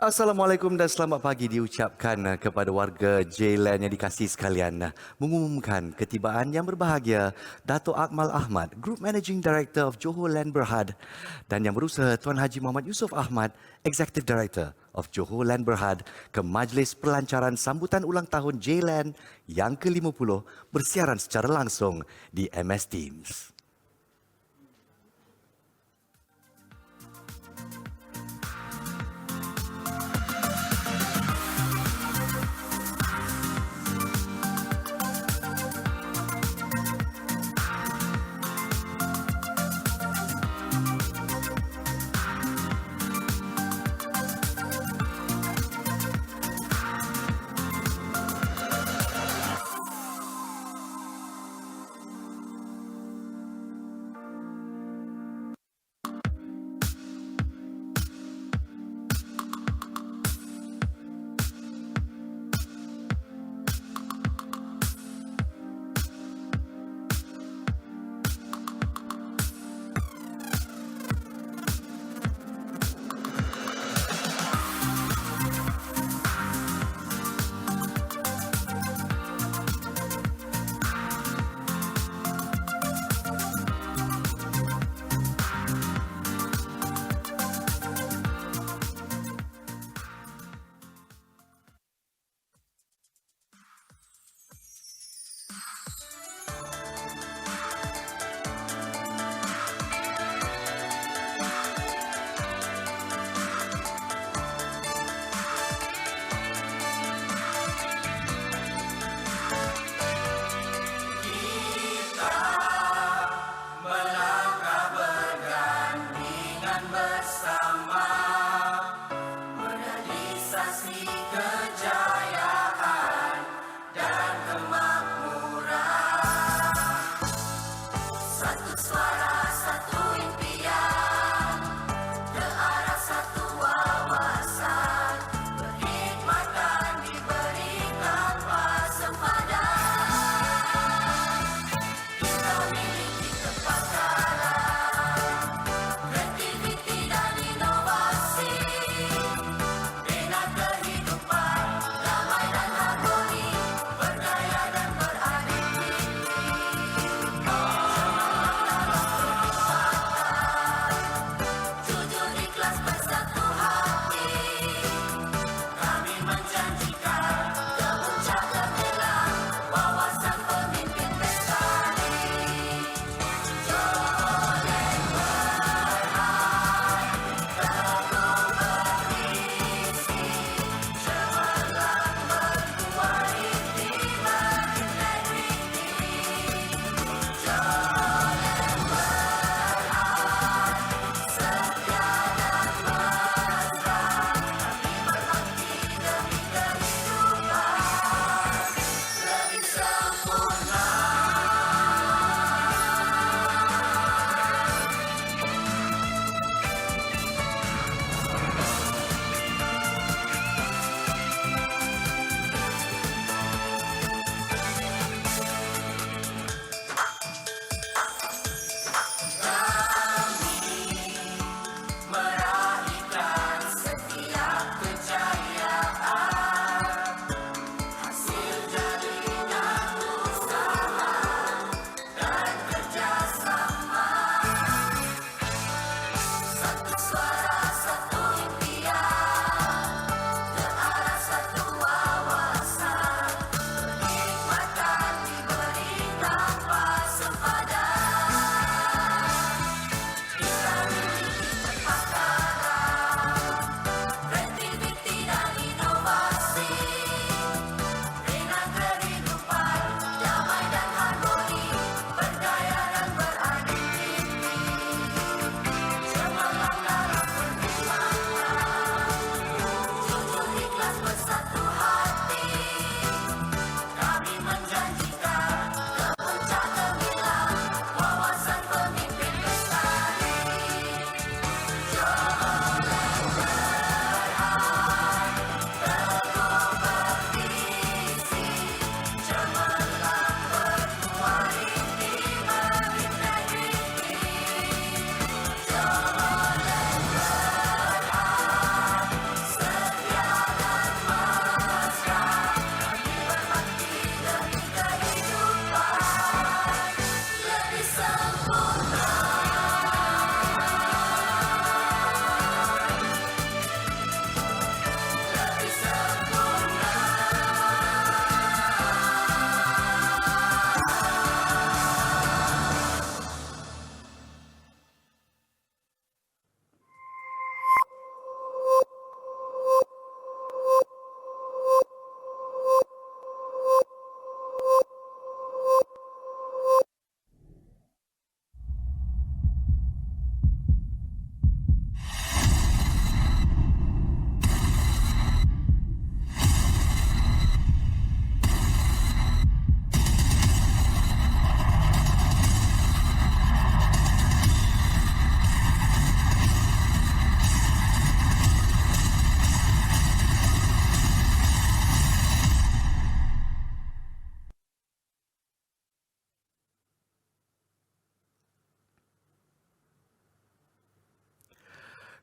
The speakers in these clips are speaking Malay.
Assalamualaikum dan selamat pagi diucapkan kepada warga Jayland yang dikasihi sekalian. Mengumumkan ketibaan yang berbahagia Dato' Akmal Ahmad, Group Managing Director of Johor Land Berhad, dan Yang Berusaha Tuan Haji Muhammad Yusof Ahmad, Executive Director of Johor Land Berhad ke Majlis Pelancaran Sambutan Ulang Tahun Jayland yang ke-50 bersiaran secara langsung di MS Teams.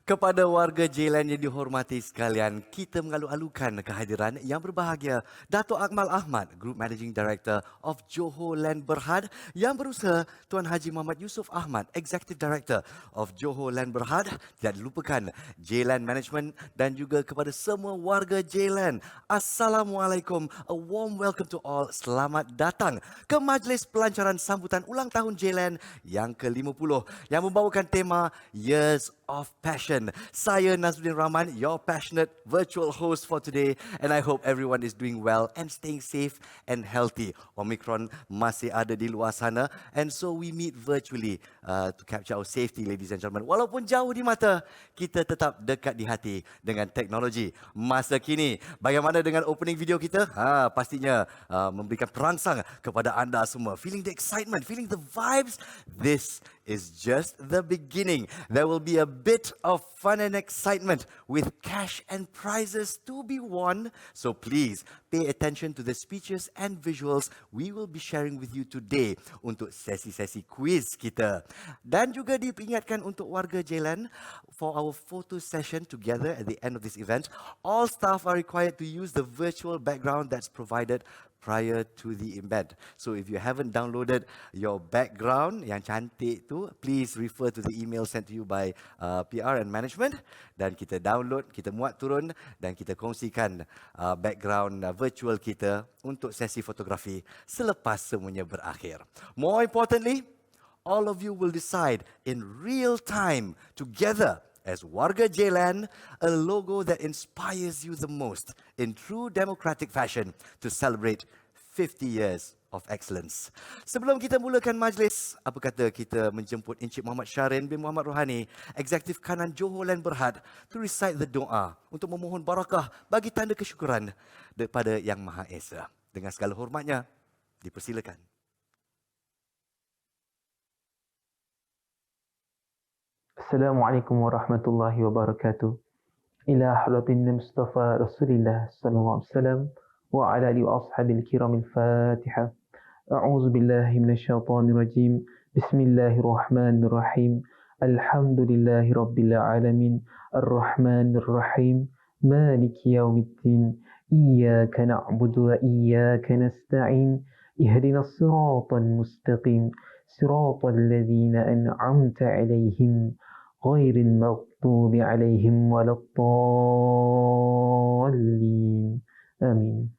Kepada warga Jaylan yang dihormati sekalian, kita mengalu-alukan kehadiran yang berbahagia Dato' Akmal Ahmad, Group Managing Director of Johor Land Berhad, yang berusaha Tuan Haji Muhammad Yusof Ahmad, Executive Director of Johor Land Berhad. Tidak dilupakan Jaylan Management dan juga kepada semua warga Jaylan. Assalamualaikum, a warm welcome to all. Selamat datang ke majlis pelancaran sambutan ulang tahun Jaylan yang ke-50 yang membawakan tema Years of Passion. Saya Nazruddin Rahman, your passionate virtual host for today, and I hope everyone is doing well and staying safe and healthy. Omicron masih ada di luar sana, and so we meet virtually to capture our safety, ladies and gentlemen. Walaupun jauh di mata, kita tetap dekat di hati dengan teknologi masa kini. Bagaimana dengan opening video kita? Pastinya memberikan perangsang kepada anda semua. Feeling the excitement, feeling the vibes. This is just the beginning. There will be a bit of fun and excitement with cash and prizes to be won. So please pay attention to the speeches and visuals we will be sharing with you today untuk sesi-sesi quiz kita. Dan juga diingatkan untuk warga Jaylan, for our photo session together at the end of this event, all staff are required to use the virtual background that's provided prior to the event. So if you haven't downloaded your background yang cantik tu, please refer to the email sent to you by PR and management, dan kita download, kita muat turun dan kita kongsikan background virtual kita untuk sesi fotografi selepas semuanya berakhir. More importantly, all of you will decide in real time together as Warga Jaylan, a logo that inspires you the most in true democratic fashion to celebrate 50 years of excellence. Sebelum kita mulakan majlis, apa kata kita menjemput Encik Muhammad Syarin bin Muhammad Rohani, Eksekutif Kanan Johor Land Berhad, to recite the doa untuk memohon barakah bagi tanda kesyukuran daripada Yang Maha Esa. Dengan segala hormatnya, dipersilakan. Assalamualaikum warahmatullahi wabarakatuh. Ila halatin Mustafa Rasulillah sallallahu alaihi wasallam wa ala alihi wa ashabil kiramil Fatiha. A'udzu billahi minasyaitonir rajim. Bismillahirrahmanirrahim. Alhamdulillahi rabbil alamin. Arrahmanir rahim. Maliki yaumiddin. Iyyaka na'budu wa iyyaka nasta'in. Ihdinas siratal mustaqim. Siratal ladzina an'amta 'alaihim غير المغضوب عليهم ولا الضالين آمين.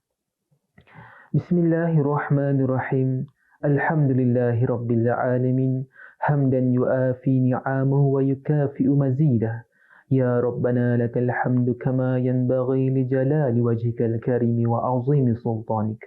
بسم الله الرحمن الرحيم. الحمد لله رب العالمين حمدا يوافي نعمه ويكافئ مزيده. يا ربنا لك الحمد كما ينبغي لجلال وجهك الكريم وعظيم سلطانك.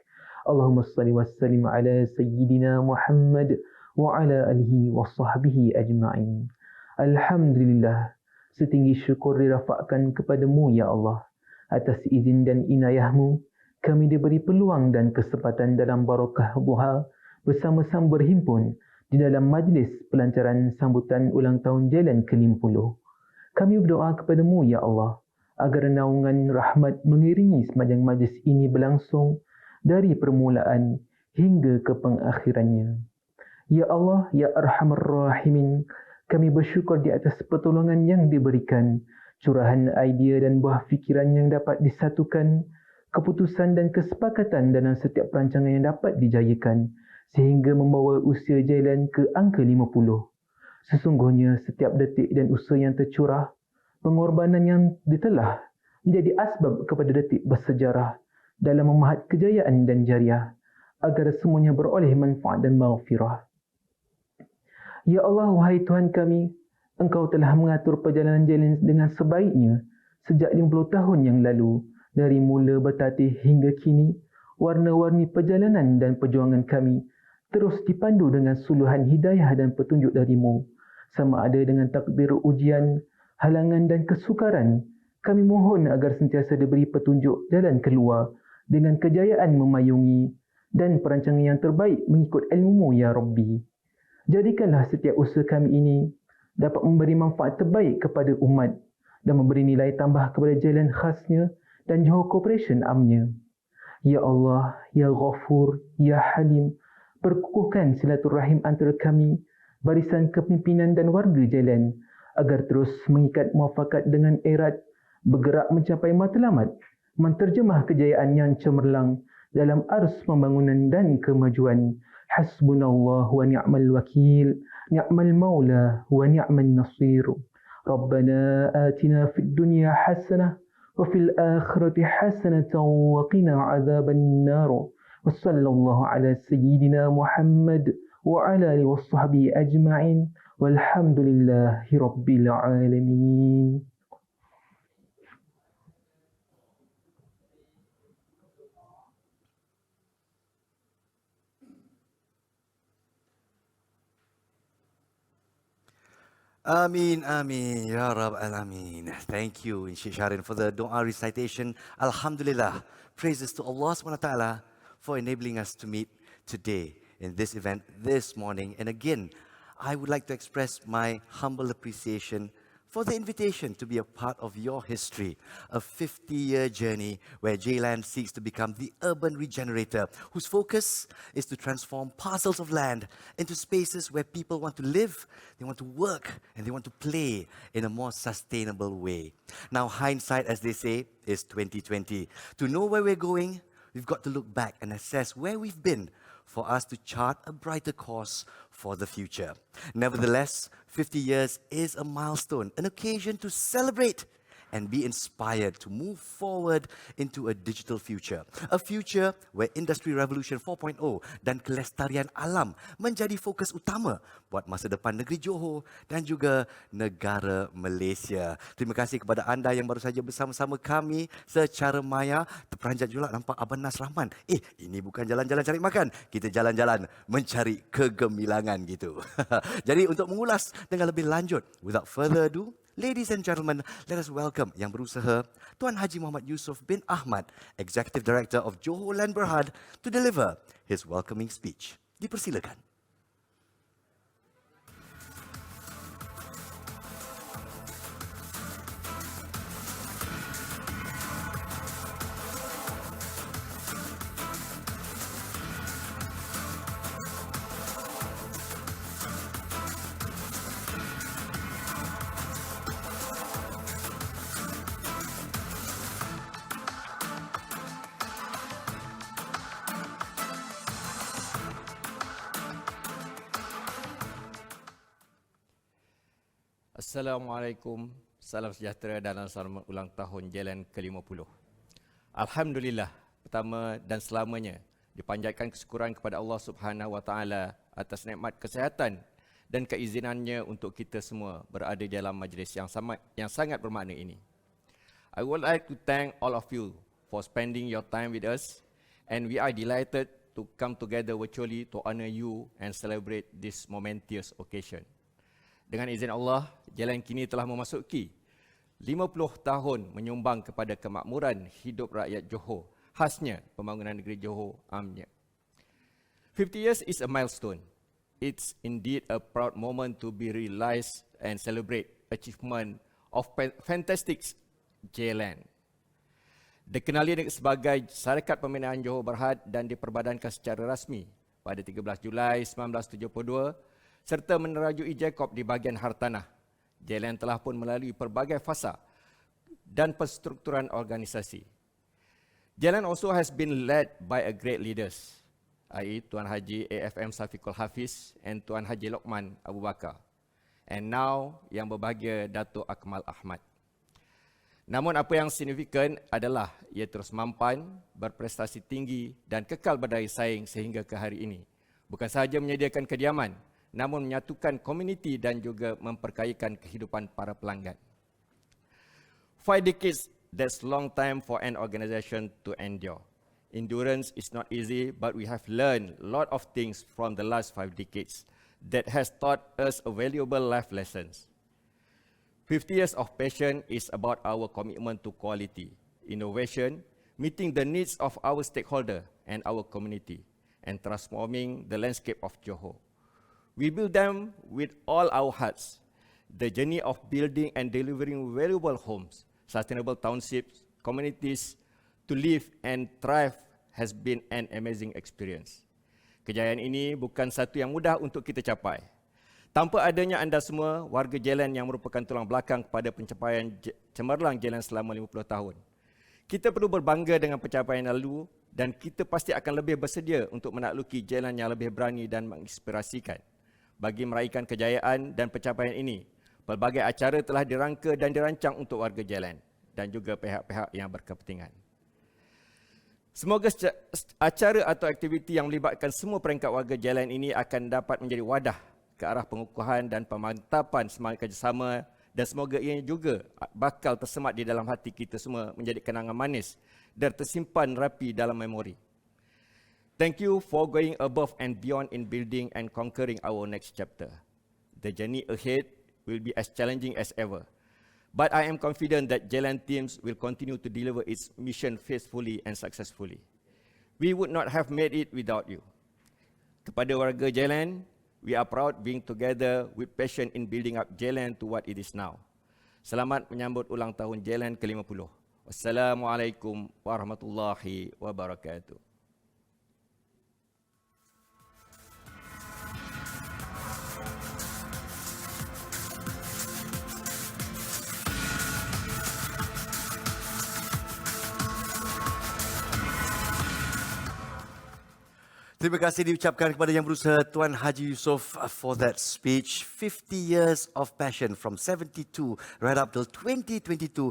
اللهم صل وسلم على سيدنا محمد وعلى آله وصحبه أجمعين. Alhamdulillah, setinggi syukur dirafakkan kepadamu ya Allah. Atas izin dan inayahmu, kami diberi peluang dan kesempatan dalam barakah duha bersama-sama berhimpun di dalam majlis pelancaran sambutan ulang tahun Jaylan ke-50. Kami berdoa kepadamu ya Allah, agar naungan rahmat mengiringi sepanjang majlis ini berlangsung dari permulaan hingga ke pengakhirannya. Ya Allah, ya Arhamar Rahimin, kami bersyukur di atas pertolongan yang diberikan, curahan idea dan buah fikiran yang dapat disatukan, keputusan dan kesepakatan dalam setiap perancangan yang dapat dijayakan, sehingga membawa usia Jaylan ke angka 50. Sesungguhnya setiap detik dan usaha yang tercurah, pengorbanan yang ditelah, menjadi asbab kepada detik bersejarah dalam memahat kejayaan dan jariah, agar semuanya beroleh manfaat dan maghfirah. Ya Allah, wahai Tuhan kami, Engkau telah mengatur perjalanan Jaylan dengan sebaiknya sejak 50 tahun yang lalu. Dari mula bertatih hingga kini, warna-warni perjalanan dan perjuangan kami terus dipandu dengan suluhan hidayah dan petunjuk darimu. Sama ada dengan takdir ujian, halangan dan kesukaran, kami mohon agar sentiasa diberi petunjuk jalan keluar dengan kejayaan memayungi dan perancangan yang terbaik mengikut ilmu-Mu ya Rabbi. Jadikanlah setiap usaha kami ini dapat memberi manfaat terbaik kepada umat dan memberi nilai tambah kepada Jaylan khasnya dan Johor Corporation amnya. Ya Allah, Ya Ghafur, Ya Halim, perkukuhkan silaturahim antara kami, barisan kepimpinan dan warga Jaylan, agar terus mengikat muafakat dengan erat, bergerak mencapai matlamat, menterjemah kejayaan yang cemerlang dalam arus pembangunan dan kemajuan. Hasbunallah wa ni'mal wakil, ni'mal maula wa ni'mal nasir. Rabbana atina fid dunya hasanah wa fil akhirati hasanatan wa qina adzaban nar. وصلى الله على سيدنا محمد وعلى آله وصحبه أجمعين والحمد لله رب العالمين. Amin, amin, ya Rab alamin. Thank you, Encik Sharin, for the doa recitation. Alhamdulillah. Praises to Allah SWT for enabling us to meet today in this event this morning. And again, I would like to express my humble appreciation for the invitation to be a part of your history, a 50-year journey where Jayland seeks to become the urban regenerator whose focus is to transform parcels of land into spaces where people want to live, they want to work, and they want to play in a more sustainable way. Now, hindsight, as they say, is 2020. To know where we're going, we've got to look back and assess where we've been for us to chart a brighter course for the future. Nevertheless, 50 years is a milestone, an occasion to celebrate and be inspired to move forward into a digital future. A future where Industry Revolution 4.0 dan kelestarian alam menjadi fokus utama buat masa depan negeri Johor dan juga negara Malaysia. Terima kasih kepada anda yang baru saja bersama-sama kami secara maya. Terperanjat juga nampak Abang Nas Rahman. Ini bukan jalan-jalan cari makan. Kita jalan-jalan mencari kegemilangan gitu. Jadi untuk mengulas dengan lebih lanjut, without further ado, ladies and gentlemen, let us welcome yang berusaha Tuan Haji Muhammad Yusof bin Ahmad, Executive Director of Johor Land Berhad, to deliver his welcoming speech. Dipersilakan. Assalamualaikum, salam sejahtera dan selamat ulang tahun Jayland ke-50. Alhamdulillah, pertama dan selamanya dipanjatkan kesyukuran kepada Allah Subhanahu Wa Taala atas nikmat kesihatan dan keizinannya untuk kita semua berada dalam majlis yang sangat bermakna ini. I would like to thank all of you for spending your time with us, and we are delighted to come together virtually to honor you and celebrate this momentous occasion. Dengan izin Allah, Jayland kini telah memasuki 50 tahun menyumbang kepada kemakmuran hidup rakyat Johor, khasnya pembangunan negeri Johor amnya. 50 years is a milestone. It's indeed a proud moment to be realized and celebrate achievement of fantastic Jayland. Dikenali sebagai Syarikat Pembinaan Johor Berhad dan diperbadankan secara rasmi pada 13 Julai 1972, serta menerajui Jacob di bahagian hartanah. Jayland telah pun melalui pelbagai fasa dan penstrukturan organisasi. Jayland also has been led by a great leaders, i.e. Tuan Haji AFM Safiqul Hafiz and Tuan Haji Lokman Abu Bakar. And now yang berbahagia Dato' Akmal Ahmad. Namun apa yang signifikan adalah ia terus mampan, berprestasi tinggi dan kekal berdaya saing sehingga ke hari ini. Bukan sahaja menyediakan kediaman, namun menyatukan komuniti dan juga memperkayakan kehidupan para pelanggan. 5 decades, that's long time for an organization to endure. Endurance is not easy, but we have learned a lot of things from the last 5 decades that has taught us a valuable life lessons. 50 years of passion is about our commitment to quality, innovation, meeting the needs of our stakeholder and our community, and transforming the landscape of Johor. We build them with all our hearts. The journey of building and delivering valuable homes, sustainable townships, communities to live and thrive has been an amazing experience. Kejayaan ini bukan satu yang mudah untuk kita capai. Tanpa adanya anda semua, warga Jelen yang merupakan tulang belakang kepada pencapaian cemerlang Jelen selama 50 tahun. Kita perlu berbangga dengan pencapaian lalu dan kita pasti akan lebih bersedia untuk menakluki Jelen yang lebih berani dan menginspirasikan. Bagi meraihkan kejayaan dan pencapaian ini, pelbagai acara telah dirangka dan dirancang untuk warga Jelen dan juga pihak-pihak yang berkepentingan. Semoga acara atau aktiviti yang melibatkan semua peringkat warga Jelen ini akan dapat menjadi wadah ke arah pengukuhan dan pemantapan semangat kerjasama dan semoga ia juga bakal tersemat di dalam hati kita semua menjadi kenangan manis dan tersimpan rapi dalam memori. Thank you for going above and beyond in building and conquering our next chapter. The journey ahead will be as challenging as ever. But I am confident that Jelen teams will continue to deliver its mission faithfully and successfully. We would not have made it without you. Kepada warga Jelen, we are proud being together with passion in building up Jelen to what it is now. Selamat menyambut ulang tahun Jelen ke-50. Wassalamualaikum warahmatullahi wabarakatuh. Terima kasih diucapkan kepada Yang Berusaha Tuan Haji Yusof for that speech. 50 years of passion from 72 right up till 2022. 50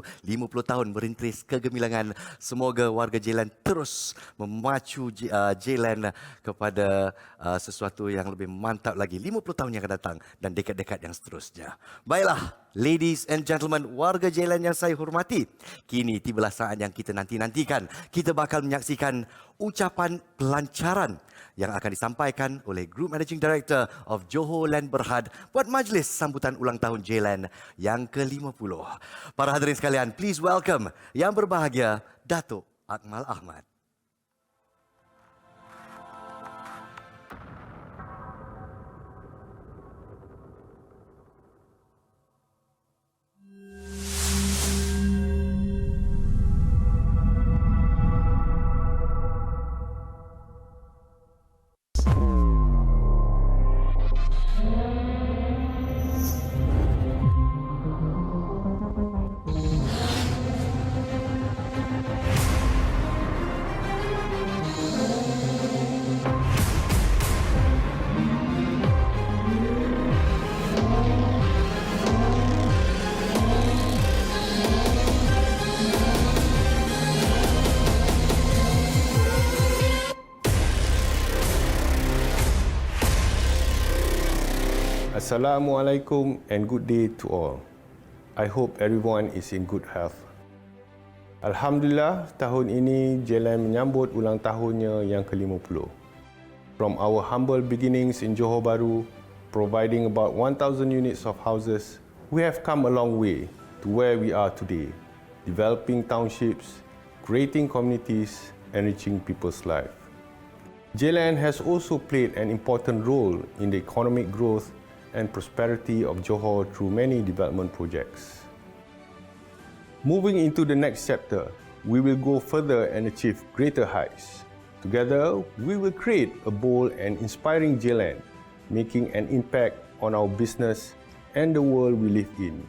tahun merintis kegemilangan. Semoga warga Jelen terus memacu Jelen kepada sesuatu yang lebih mantap lagi. 50 tahun yang akan datang dan dekad-dekad yang seterusnya. Baiklah, ladies and gentlemen, warga Jelen yang saya hormati. Kini tibalah saat yang kita nanti-nantikan. Kita bakal menyaksikan ucapan pelancaran yang akan disampaikan oleh Group Managing Director of Johor Land Berhad buat majlis sambutan ulang tahun Jelen yang ke-50. Para hadirin sekalian, please welcome yang berbahagia Datuk Akmal Ahmad. Assalamualaikum and good day to all. I hope everyone is in good health. Alhamdulillah, tahun ini Jelen menyambut ulang tahunnya yang ke-50. From our humble beginnings in Johor Bahru, providing about 1,000 units of houses, we have come a long way to where we are today, developing townships, creating communities, enriching people's lives. Jelen has also played an important role in the economic growth and prosperity of Johor through many development projects. Moving into the next chapter, we will go further and achieve greater heights. Together, we will create a bold and inspiring Jelen, making an impact on our business and the world we live in,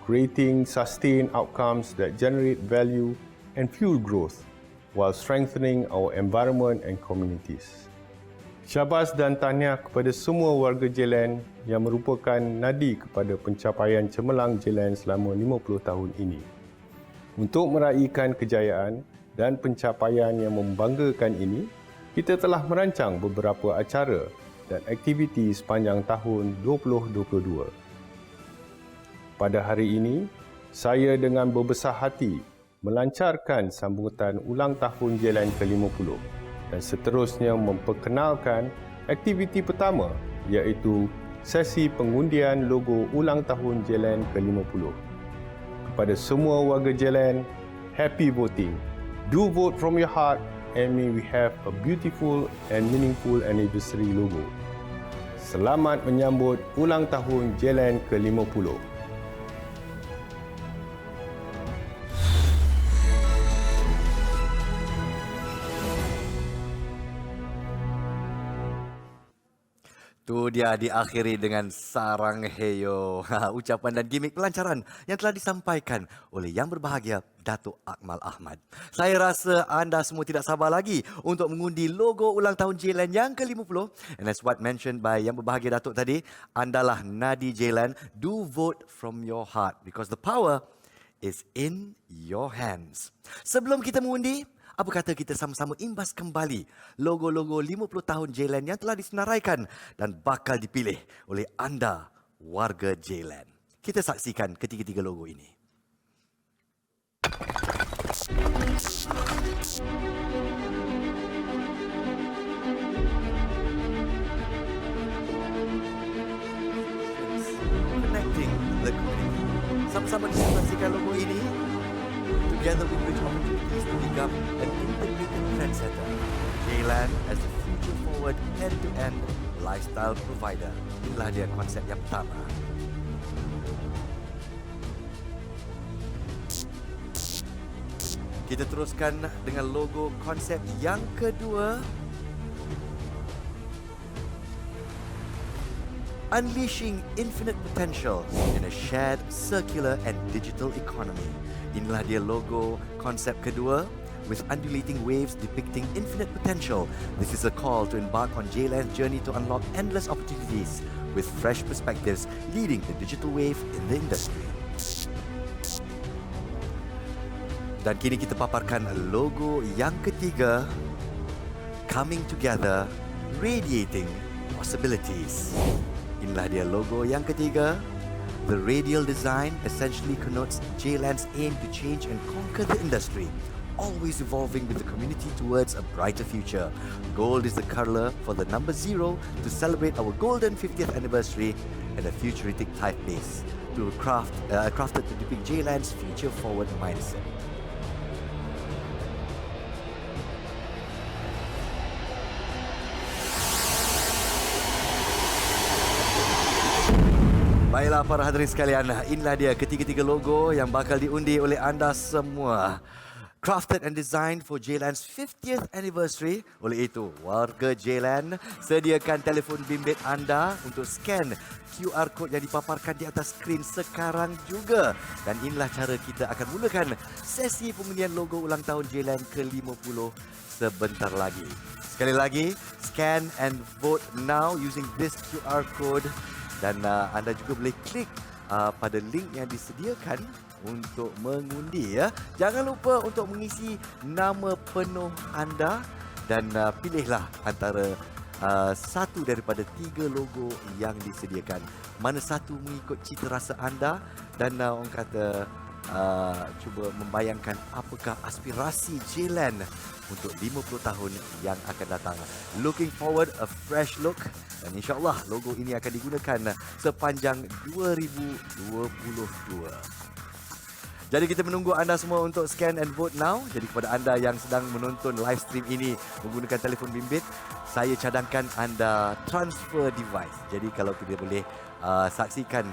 creating sustained outcomes that generate value and fuel growth, while strengthening our environment and communities. Syabas dan tahniah kepada semua warga Jelen yang merupakan nadi kepada pencapaian cemerlang Jelen selama 50 tahun ini. Untuk meraihkan kejayaan dan pencapaian yang membanggakan ini, kita telah merancang beberapa acara dan aktiviti sepanjang tahun 2022. Pada hari ini, saya dengan berbesar hati melancarkan sambutan ulang tahun Jelen ke-50 dan seterusnya memperkenalkan aktiviti pertama iaitu sesi pengundian logo ulang tahun Jelen ke-50. Kepada semua warga Jelen, happy voting. Do vote from your heart and may we have a beautiful and meaningful anniversary logo. Selamat menyambut ulang tahun Jelen ke-50. Itu dia diakhiri dengan sarang heyo. Ucapan dan gimik pelancaran yang telah disampaikan oleh Yang Berbahagia Datuk Akmal Ahmad. Saya rasa anda semua tidak sabar lagi untuk mengundi logo ulang tahun Jaylan yang ke-50. And as what mentioned by Yang Berbahagia Datuk tadi, andalah nadi Jaylan. Do vote from your heart because the power is in your hands. Sebelum kita mengundi, apa kata kita sama-sama imbas kembali logo-logo 50 tahun Jaylan yang telah disenaraikan dan bakal dipilih oleh anda, warga Jaylan. Kita saksikan ketiga-tiga logo ini. Connecting the community. Sama-sama kita saksikan logo ini. Together we bridge opportunities to become an integrated trendsetter. Jaylan as a future-forward, end-to-end lifestyle provider. Inilah dia konsep yang pertama. Kita teruskan dengan logo konsep yang kedua. Unleashing infinite potential in a shared, circular and digital economy. Inilah dia logo konsep kedua with undulating waves depicting infinite potential. This is a call to embark on Jaylan's journey to unlock endless opportunities with fresh perspectives leading the digital wave in the industry. Dan kini kita paparkan logo yang ketiga, coming together, radiating possibilities. Inilah dia logo yang ketiga. The radial design essentially connotes Jaylan's aim to change and conquer the industry, always evolving with the community towards a brighter future. Gold is the color for the number 0 to celebrate our golden 50th anniversary and a futuristic typeface crafted to depict Jaylan's future-forward mindset. Baiklah para hadirin sekalian, inilah dia ketiga-tiga logo yang bakal diundi oleh anda semua. Crafted and designed for Jaylan's 50th anniversary. Oleh itu, warga Jaylan, sediakan telefon bimbit anda untuk scan QR code yang dipaparkan di atas skrin sekarang juga. Dan inilah cara kita akan mulakan sesi pengundian logo ulang tahun Jaylan ke-50 sebentar lagi. Sekali lagi, scan and vote now using this QR code. Dan anda juga boleh klik pada link yang disediakan untuk mengundi ya. Jangan lupa untuk mengisi nama penuh anda dan pilihlah antara satu daripada 3 logo yang disediakan. Mana satu mengikut cita rasa anda dan orang kata cuba membayangkan apakah aspirasi Jaylan untuk 50 tahun yang akan datang. Looking forward a fresh look dan insyaAllah logo ini akan digunakan sepanjang 2022. Jadi kita menunggu anda semua untuk scan and vote now. Jadi kepada anda yang sedang menonton live stream ini menggunakan telefon bimbit, saya cadangkan anda transfer device. Jadi kalau kita boleh saksikan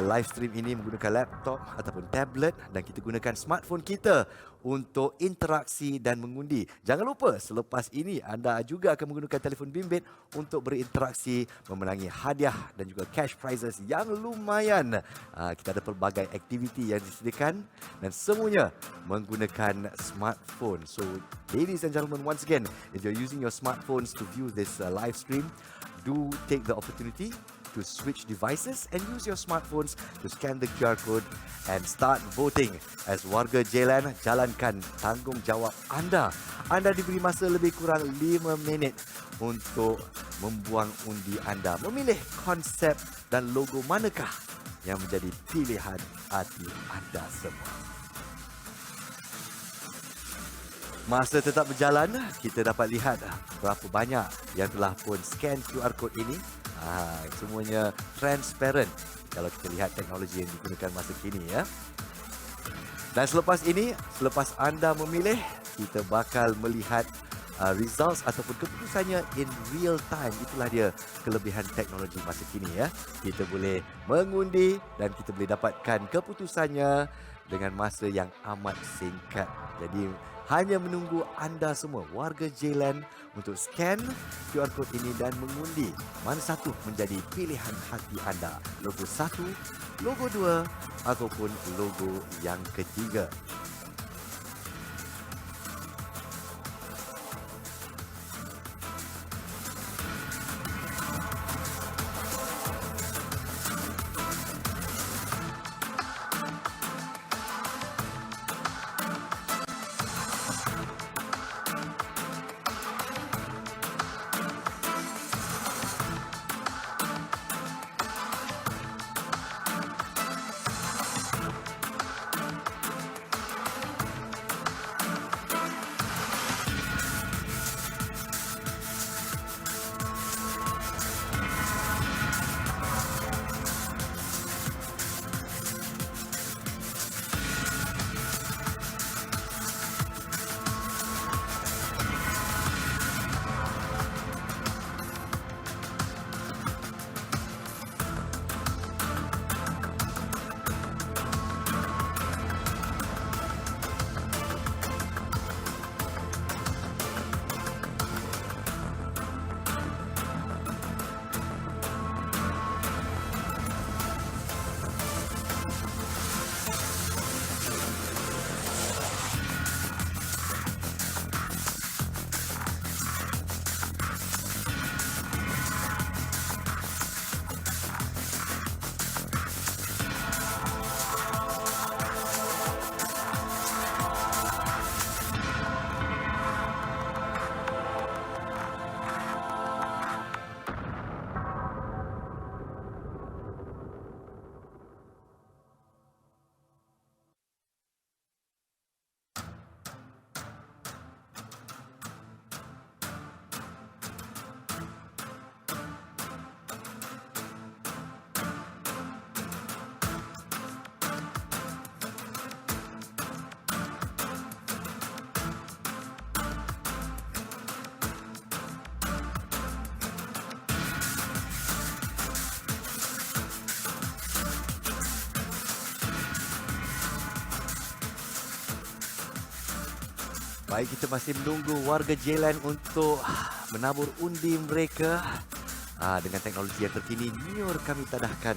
live stream ini menggunakan laptop ataupun tablet dan kita gunakan smartphone kita untuk interaksi dan mengundi. Jangan lupa selepas ini anda juga akan menggunakan telefon bimbit untuk berinteraksi, memenangi hadiah dan juga cash prizes yang lumayan. Kita ada pelbagai aktiviti yang disediakan dan semuanya menggunakan smartphone. So ladies and gentlemen, once again, if you're using your smartphones to view this live stream, do take the opportunity to switch devices and use your smartphones to scan the QR code and start voting. As warga Jaylan, jalankan tanggungjawab anda. Anda diberi masa lebih kurang 5 minit untuk membuang undi anda. Memilih konsep dan logo manakah yang menjadi pilihan hati anda semua. Masa tetap berjalan, kita dapat lihat berapa banyak yang telah pun scan QR code ini. Semuanya transparent kalau kita lihat teknologi yang digunakan masa kini ya. Dan selepas ini, selepas anda memilih, kita bakal melihat results ataupun keputusannya in real time. Itulah dia kelebihan teknologi masa kini ya. Kita boleh mengundi dan kita boleh dapatkan keputusannya dengan masa yang amat singkat. Jadi hanya menunggu anda semua warga J-Land untuk scan QR code ini dan mengundi mana satu menjadi pilihan hati anda. Logo 1, logo 2 ataupun logo yang ketiga. Baik, kita masih menunggu warga J-Land untuk menabur undi mereka. Dengan teknologi yang terkini, Nior kami tadahkan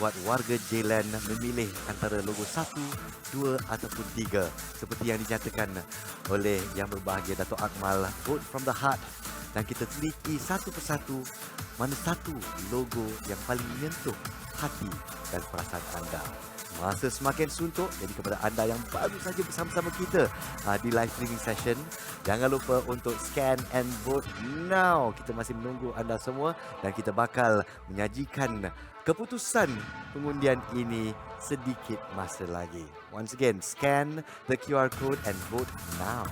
buat warga J-Land memilih antara logo 1, 2 ataupun 3. Seperti yang dinyatakan oleh Yang Berbahagia Dato' Akmal, vote from the heart. Dan kita teliti satu persatu mana satu logo yang paling menyentuh hati dan perasaan anda. Masa semakin suntuk, jadi kepada anda yang baru saja bersama-sama kita di live streaming session, jangan lupa untuk scan and vote now. Kita masih menunggu anda semua dan kita bakal menyajikan keputusan pengundian ini sedikit masa lagi. Once again, scan the QR code and vote now.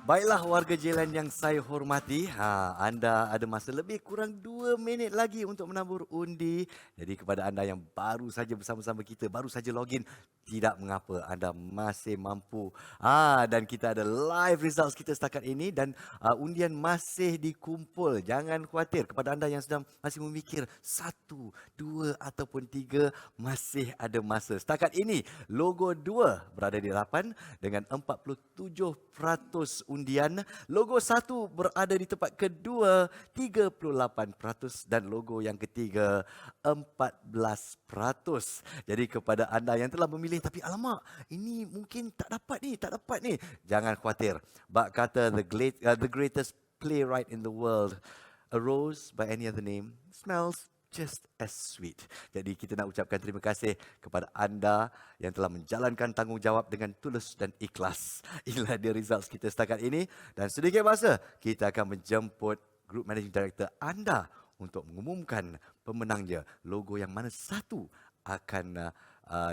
Baiklah warga Jelan yang saya hormati, anda ada masa lebih kurang 2 minit lagi untuk menabur undi. Jadi kepada anda yang baru saja bersama-sama kita, baru saja login, tidak mengapa, anda masih mampu. Dan kita ada live results kita setakat ini dan undian masih dikumpul. Jangan khawatir kepada anda yang sedang masih memikir 1, 2 ataupun 3, masih ada masa. Setakat ini logo 2 berada di 8 dengan 47% undian. Logo 1 berada di tempat kedua 38% dan logo yang ketiga 14%. Jadi kepada anda yang telah memilih tapi alamak ini mungkin tak dapat ni. Jangan khawatir. Bak kata the greatest playwright in the world, a rose by any other name smells just as sweet. Jadi kita nak ucapkan terima kasih kepada anda yang telah menjalankan tanggungjawab dengan tulus dan ikhlas. Inilah dia results kita setakat ini dan sedikit masa kita akan menjemput Group Managing Director anda untuk mengumumkan pemenangnya. Logo yang mana satu akan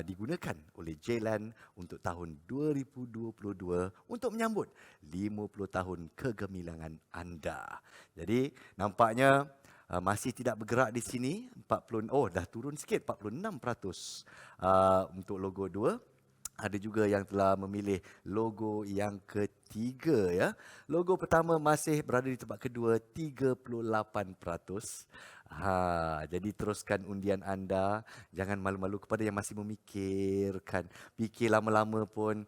digunakan oleh Jelan untuk tahun 2022 untuk menyambut 50 tahun kegemilangan anda. Jadi nampaknya masih tidak bergerak di sini. Dah turun sikit 46% untuk logo 2. Ada juga yang telah memilih logo yang ketiga ya. Logo pertama masih berada di tempat kedua 38%. Jadi teruskan undian anda. Jangan malu-malu kepada yang masih memikirkan. Fikir lama-lama pun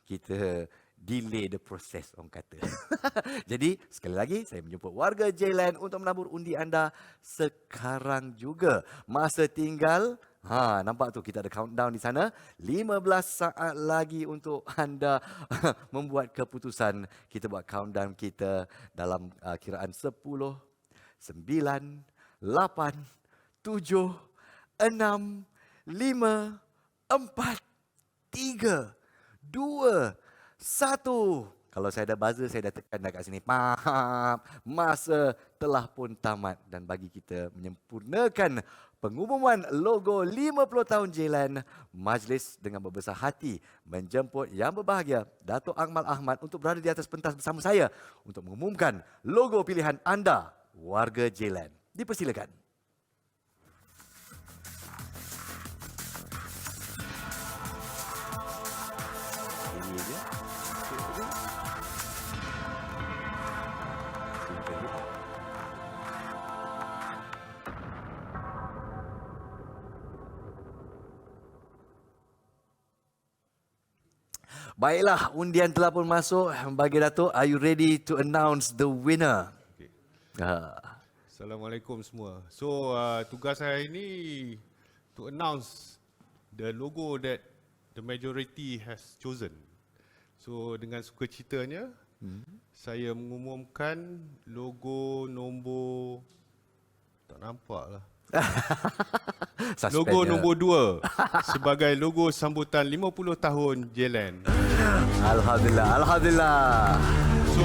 kita delay the process orang kata. Jadi sekali lagi saya menjemput warga Jelan untuk menabur undi anda sekarang juga. Masa tinggal nampak tu kita ada countdown di sana. 15 saat lagi untuk anda membuat keputusan. Kita buat countdown kita dalam kiraan 10, 9, 8, 7, 6, 5, 4, 3, 2, 1. Kalau saya ada buzzer, saya dah tekan dah kat sini. Masa telah pun tamat dan bagi kita menyempurnakan pengumuman logo 50 tahun Jelan, majlis dengan berbesar hati menjemput yang berbahagia Dato' Akmal Ahmad untuk berada di atas pentas bersama saya untuk mengumumkan logo pilihan anda, warga Jelan. Dipersilakan. Ini dia. Baiklah, undian telah pun masuk. Bagi Datuk, are you ready to announce the winner? Okay. Assalamualaikum semua. Tugas saya ini to announce the logo that the majority has chosen. So dengan sukacitanya, saya mengumumkan logo nombor tak nampak lah. Logo nombor 2 sebagai logo sambutan 50 tahun Jelan. Alhamdulillah. So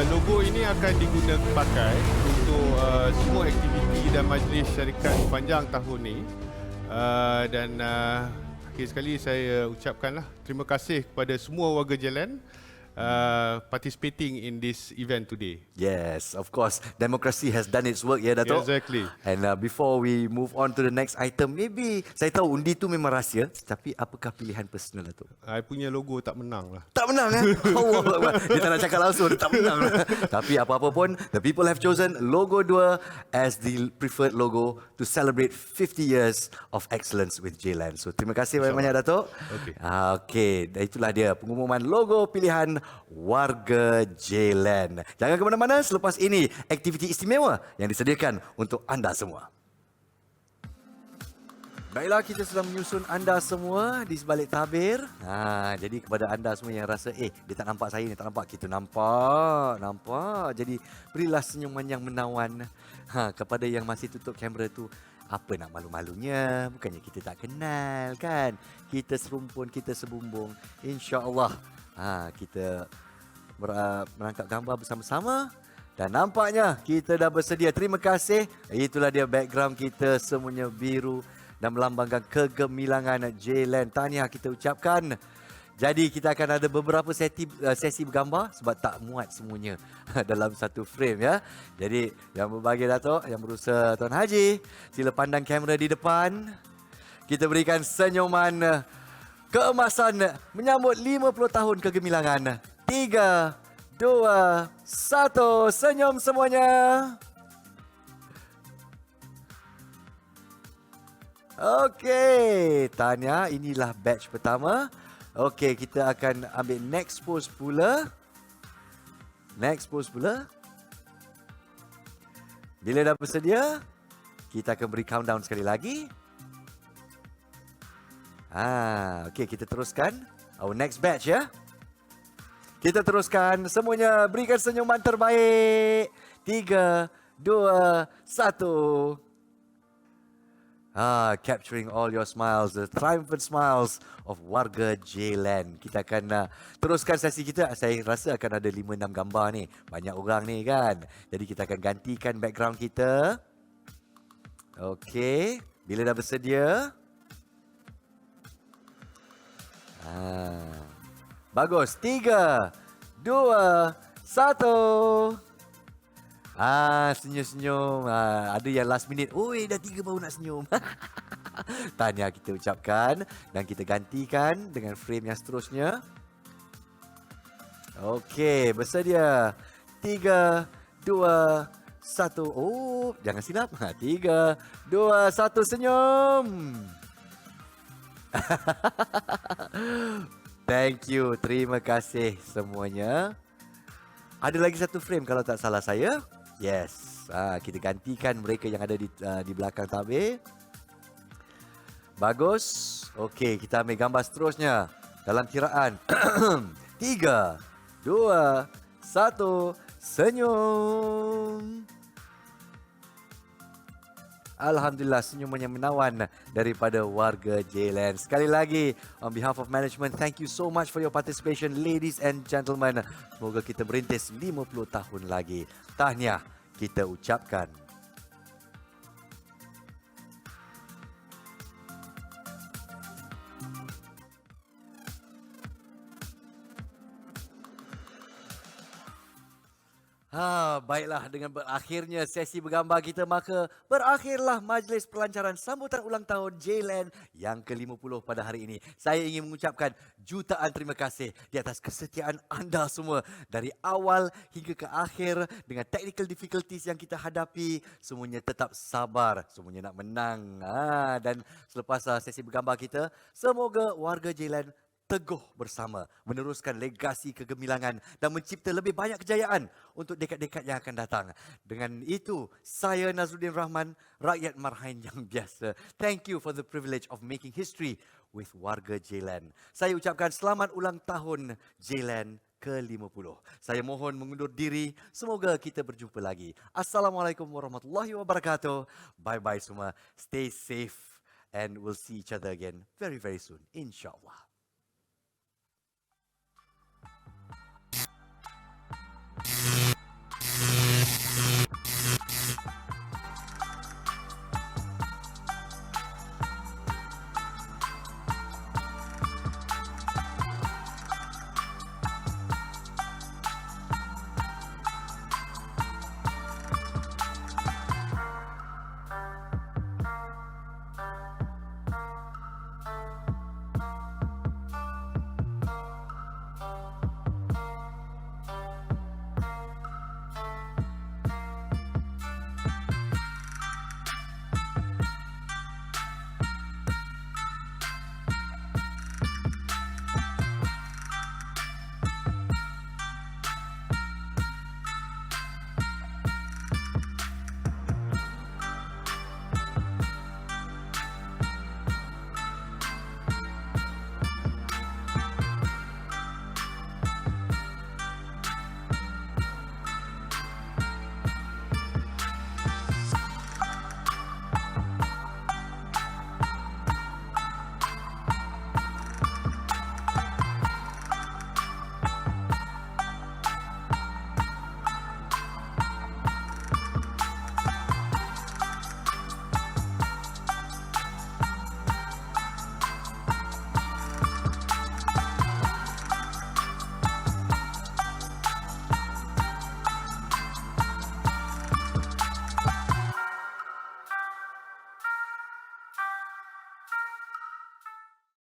logo ini akan digunakan pakai untuk semua aktiviti dan majlis syarikat sepanjang tahun ini. Dan akhir sekali saya ucapkanlah terima kasih kepada semua warga Jelan participating in this event today. Yes, of course. Democracy has done its work, ya Dato'? Exactly. And before we move on to the next item, maybe saya tahu undi tu memang rahsia, tapi apakah pilihan personal Dato'? I punya logo tak menang lah. Tak menang Allah Akbar. Dia tak nak cakap langsung, dia tak menang. Tapi apa-apa pun, the people have chosen logo 2 as the preferred logo to celebrate 50 years of excellence with Jelan. So terima kasih banyak-banyak Dato'. Okay, dan itulah dia pengumuman logo pilihan warga Jelan. Jangan ke mana-mana, selepas ini aktiviti istimewa yang disediakan untuk anda semua. Baiklah, kita sedang menyusun anda semua di sebalik tabir. Jadi kepada anda semua yang rasa dia tak nampak saya ni, tak nampak, kita nampak. Jadi berilah senyuman yang menawan. Kepada yang masih tutup kamera tu, apa nak malu-malunya? Bukannya kita tak kenal kan? Kita serumpun, kita sebumbung. InsyaAllah kita menangkap gambar bersama-sama. Dan nampaknya kita dah bersedia. Terima kasih. Itulah dia background kita, semuanya biru dan melambangkan kegemilangan Jelan. Tahniah kita ucapkan Jadi kita akan ada beberapa sesi bergambar sebab tak muat semuanya dalam satu frame ya. Jadi yang berbahagia Datuk, yang berusaha Tuan Haji, sila pandang kamera di depan. Kita berikan senyuman keemasan menyambut 50 tahun kegemilangan. 3, 2, 1, senyum semuanya. Okey, Tanya, inilah batch pertama. Okey, kita akan ambil next pose pula. Next pose pula. Bila dah bersedia, kita akan beri countdown sekali lagi. Okey, kita teruskan our next batch ya. Kita teruskan, semuanya berikan senyuman terbaik. 3, 2, 1. Capturing all your smiles, the triumphant smiles of warga J-Land. Kita akan teruskan sesi kita. Saya rasa akan ada 5-6 gambar ni. Banyak orang ni kan. Jadi kita akan gantikan background kita. Okey, bila dah bersedia. Bagus. 3, 2, 1. Senyum-senyum. Ada yang last minute. Oi, dah 3 baru nak senyum. Tahniah kita ucapkan. Dan kita gantikan dengan frame yang seterusnya. Okey, bersedia. 3, 2, 1. Oh, jangan silap. 3, 2, 1, senyum. Thank you. Terima kasih semuanya. Ada lagi satu frame kalau tak salah saya. Yes. Kita gantikan mereka yang ada di belakang tabir. Bagus. Okey, kita ambil gambar seterusnya. Dalam kiraan. 3, 2, 1. Senyum. Alhamdulillah, senyuman yang menawan daripada warga J-Land. Sekali lagi, on behalf of management, thank you so much for your participation, ladies and gentlemen. Semoga kita merintis 50 tahun lagi. Tahniah kita ucapkan. Baiklah, dengan berakhirnya sesi bergambar kita, maka berakhirlah majlis pelancaran sambutan ulang tahun J-Land yang ke-50 pada hari ini. Saya ingin mengucapkan jutaan terima kasih di atas kesetiaan anda semua. Dari awal hingga ke akhir, dengan technical difficulties yang kita hadapi, semuanya tetap sabar, semuanya nak menang. Dan selepas sesi bergambar kita, semoga warga J-Land teguh bersama, meneruskan legasi kegemilangan dan mencipta lebih banyak kejayaan untuk dekad-dekad yang akan datang. Dengan itu, saya Nazruddin Rahman, rakyat Marhain yang biasa. Thank you for the privilege of making history with warga J-Land. Saya ucapkan selamat ulang tahun J-Land ke-50. Saya mohon mengundur diri. Semoga kita berjumpa lagi. Assalamualaikum warahmatullahi wabarakatuh. Bye-bye semua. Stay safe and we'll see each other again very, very soon. InsyaAllah.